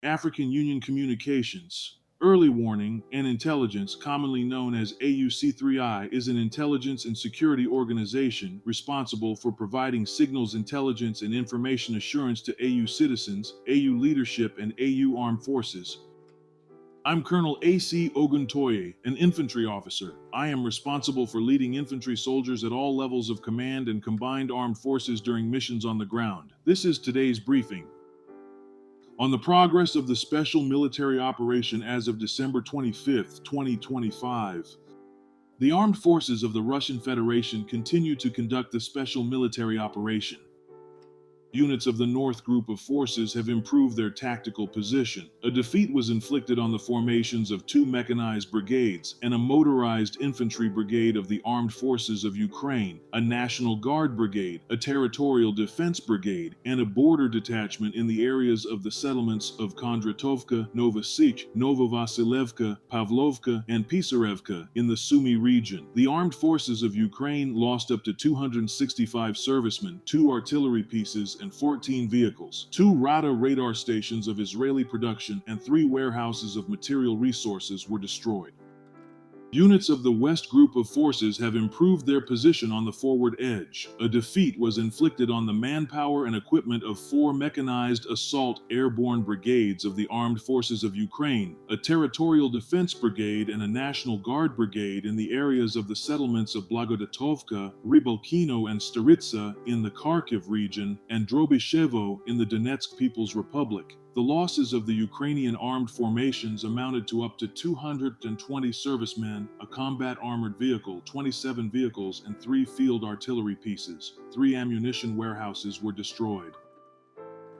African Union Communications. Early warning and intelligence, commonly known as AUC3I, is an intelligence and security organization responsible for providing signals, intelligence, and information assurance to AU citizens, AU leadership, and AU armed forces. I'm Colonel A.C. Oguntoye, an infantry officer. I am responsible for leading infantry soldiers at all levels of command and combined armed forces during missions on the ground. This is today's briefing. On the progress of the special military operation as of December 25, 2025, the armed forces of the Russian Federation continue to conduct the special military operation. Units of the North Group of Forces have improved their tactical position. A defeat was inflicted on the formations of two mechanized brigades and a motorized infantry brigade of the Armed Forces of Ukraine, a National Guard brigade, a territorial defense brigade, and a border detachment in the areas of the settlements of Kondratovka, Novosich, Novovasilevka, Pavlovka, and Pisarevka in the Sumy region. The Armed Forces of Ukraine lost up to 265 servicemen, 2 artillery pieces, and 14 vehicles, 2 RADA radar stations of Israeli production, and 3 warehouses of material resources were destroyed. Units of the West Group of Forces have improved their position on the forward edge. A defeat was inflicted on the manpower and equipment of 4 mechanized assault airborne brigades of the Armed Forces of Ukraine, a territorial defense brigade, and a National Guard brigade in the areas of the settlements of Blagodatovka, Rybalkino, and Staritsa in the Kharkiv region, and Drobyshevo in the Donetsk People's Republic. The losses of the Ukrainian armed formations amounted to up to 220 servicemen, a combat armored vehicle, 27 vehicles, and 3 field artillery pieces. 3 ammunition warehouses were destroyed.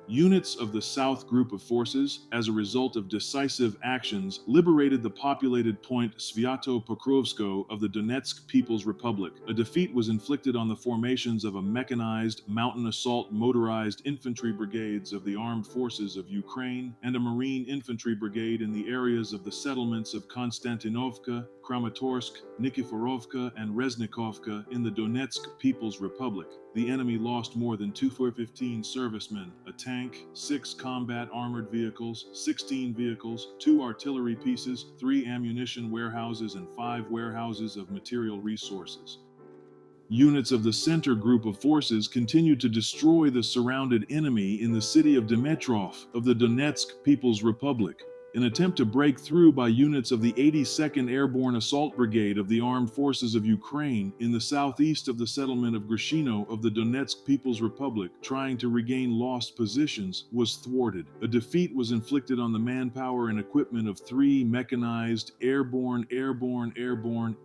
Units of the South Group of Forces, as a result of decisive actions, liberated the populated point Svyato-Pokrovsko of the Donetsk People's Republic. A defeat was inflicted on the formations of a mechanized, mountain assault motorized infantry brigades of the Armed Forces of Ukraine and a marine infantry brigade in the areas of the settlements of Konstantinovka, Kramatorsk, Nikiforovka, and Reznikovka in the Donetsk People's Republic. The enemy lost more than 215 servicemen, a tank, 6 combat armored vehicles, 16 vehicles, 2 artillery pieces, 3 ammunition warehouses, and 5 warehouses of material resources. Units of the Center Group of Forces continued to destroy the surrounded enemy in the city of Dmitrov of the Donetsk People's Republic. An attempt to break through by units of the 82nd Airborne Assault Brigade of the Armed Forces of Ukraine in the southeast of the settlement of Grishino of the Donetsk People's Republic, trying to regain lost positions, was thwarted. A defeat was inflicted on the manpower and equipment of 3 mechanized airborne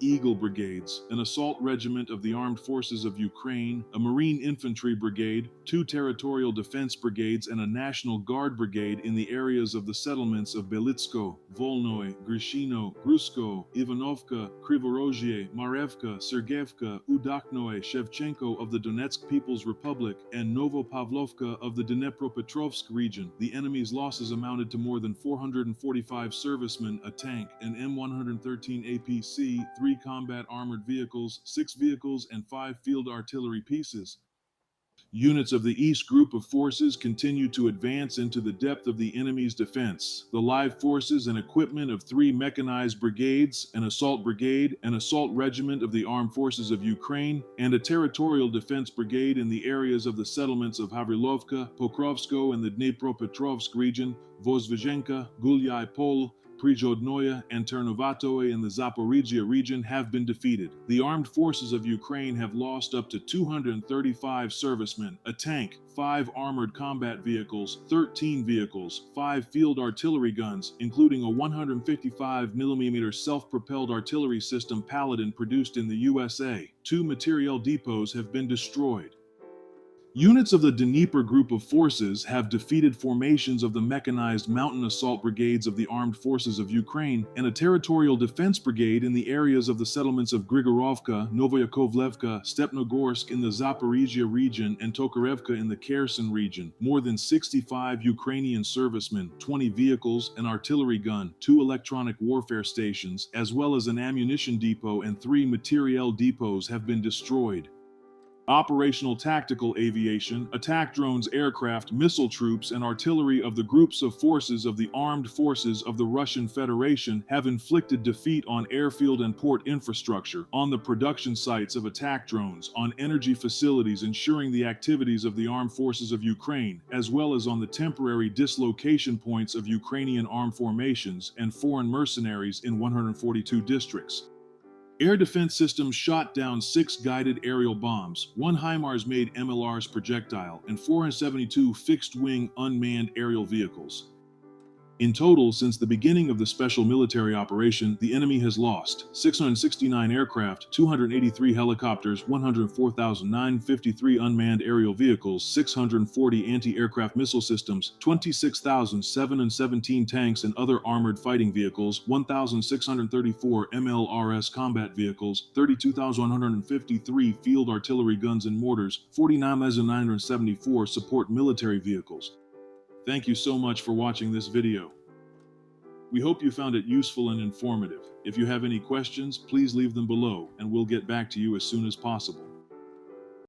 Eagle brigades, an assault regiment of the Armed Forces of Ukraine, a marine infantry brigade, 2 territorial defense brigades, and a National Guard brigade in the areas of the settlements of Belitsko, Volnoy, Grishino, Grusko, Ivanovka, Krivorozhye, Marevka, Sergeyevka, Udaknoye, Shevchenko of the Donetsk People's Republic, and Novopavlovka of the Dnepropetrovsk region. The enemy's losses amounted to more than 445 servicemen, a tank, an M113 APC, 3 combat armored vehicles, 6 vehicles, and 5 field artillery pieces. Units of the East Group of Forces continued to advance into the depth of the enemy's defense. The live forces and equipment of 3 mechanized brigades, an assault brigade, an assault regiment of the Armed Forces of Ukraine, and a territorial defense brigade in the areas of the settlements of Havrilovka, Pokrovsko, and the Dnepropetrovsk region, Vozvezhenka, Gulyai Pol, Prizhodnoye, and Ternovatoye in the Zaporizhia region have been defeated. The armed forces of Ukraine have lost up to 235 servicemen, a tank, 5 armored combat vehicles, 13 vehicles, 5 field artillery guns, including a 155mm self-propelled artillery system Paladin produced in the USA. 2 materiel depots have been destroyed. Units of the Dnieper Group of Forces have defeated formations of the mechanized mountain assault brigades of the Armed Forces of Ukraine and a territorial defense brigade in the areas of the settlements of Grigorovka, Novoyakovlevka, Stepnogorsk in the Zaporizhia region, and Tokarevka in the Kherson region. More than 65 Ukrainian servicemen, 20 vehicles, an artillery gun, 2 electronic warfare stations, as well as an ammunition depot and 3 materiel depots have been destroyed. Operational tactical aviation, attack drones, aircraft, missile troops, and artillery of the groups of forces of the armed forces of the Russian Federation have inflicted defeat on airfield and port infrastructure, on the production sites of attack drones, on energy facilities ensuring the activities of the armed forces of Ukraine, as well as on the temporary dislocation points of Ukrainian armed formations and foreign mercenaries in 142 districts. Air defense systems shot down 6 guided aerial bombs, 1 HIMARS-made MLRS projectile, and 472 fixed-wing unmanned aerial vehicles. In total, since the beginning of the special military operation, the enemy has lost 669 aircraft, 283 helicopters, 104,953 unmanned aerial vehicles, 640 anti-aircraft missile systems, 26,717 tanks and other armored fighting vehicles, 1,634 MLRS combat vehicles, 32,153 field artillery guns and mortars, 49,974 support military vehicles. Thank you so much for watching this video. We hope you found it useful and informative. If you have any questions, please leave them below, and we'll get back to you as soon as possible.